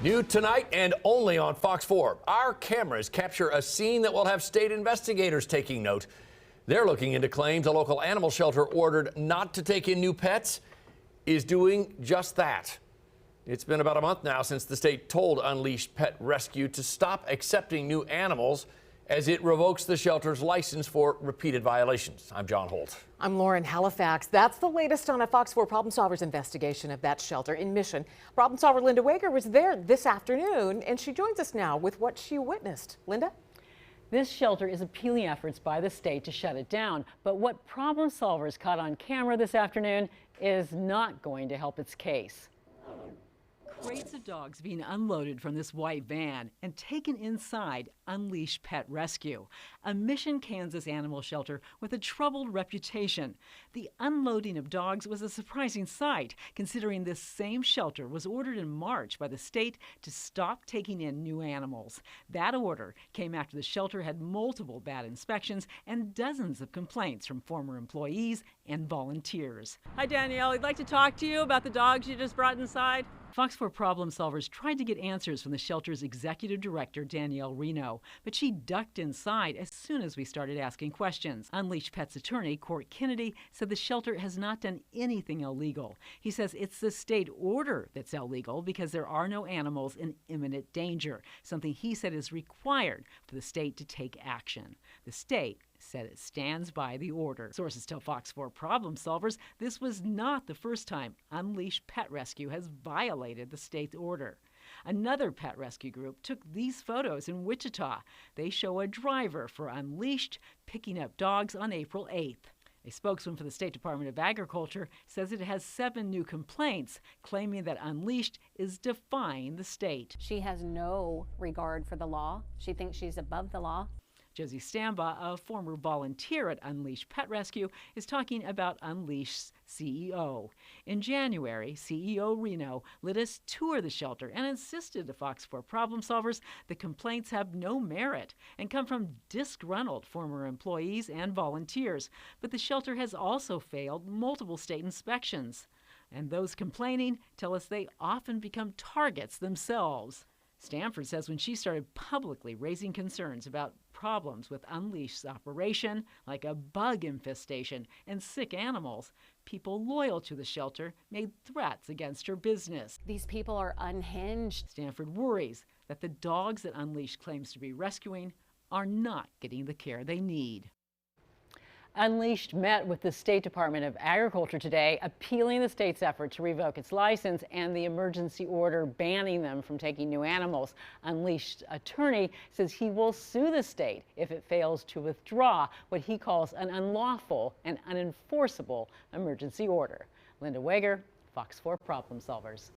New tonight and only on Fox 4. Our cameras capture a scene that will have state investigators taking note. They're looking into claims a local animal shelter ordered not to take in new pets is doing just that. It's been about a month now since the state told Unleashed Pet Rescue to stop accepting new animals as it revokes the shelter's license for repeated violations. I'm John Holt. I'm Lauren Halifax. That's the latest on a Fox 4 Problem Solvers investigation of that shelter in Mission. Problem solver Linda Wager was there this afternoon, and she joins us now with what she witnessed. Linda? This shelter is appealing efforts by the state to shut it down. But what Problem Solvers caught on camera this afternoon is not going to help its case. Crates of dogs being unloaded from this white van and taken inside Unleashed Pet Rescue, a Mission, Kansas animal shelter with a troubled reputation. The unloading of dogs was a surprising sight, considering this same shelter was ordered in March by the state to stop taking in new animals. That order came after the shelter had multiple bad inspections and dozens of complaints from former employees and volunteers. Hi, Danielle. I'd like to talk to you about the dogs you just brought inside. Fox 4 Problem Solvers tried to get answers from the shelter's executive director, Danielle Reno, but she ducked inside as soon as we started asking questions. Unleashed Pet's attorney, Court Kennedy, said the shelter has not done anything illegal. He says it's the state order that's illegal because there are no animals in imminent danger, something he said is required for the state to take action. The state said it stands by the order. Sources tell Fox 4 Problem Solvers this was not the first time Unleashed Pet Rescue has violated the state's order. Another pet rescue group took these photos in Wichita. They show a driver for Unleashed picking up dogs on April 8th. A spokesman for the State Department of Agriculture says it has 7 new complaints claiming that Unleashed is defying the state. She has no regard for the law. She thinks she's above the law. Josie Stamba, a former volunteer at Unleashed Pet Rescue, is talking about Unleashed's CEO. In January, CEO Reno let us tour the shelter and insisted to Fox 4 Problem Solvers the complaints have no merit and come from disgruntled former employees and volunteers. But the shelter has also failed multiple state inspections. And those complaining tell us they often become targets themselves. Stanford says when she started publicly raising concerns about problems with Unleashed's operation, like a bug infestation and sick animals, people loyal to the shelter made threats against her business. These people are unhinged. Stanford worries that the dogs that Unleashed claims to be rescuing are not getting the care they need. Unleashed met with the State Department of Agriculture today, appealing the state's effort to revoke its license and the emergency order banning them from taking new animals. Unleashed attorney says he will sue the state if it fails to withdraw what he calls an unlawful and unenforceable emergency order. Linda Wager, Fox 4 Problem Solvers.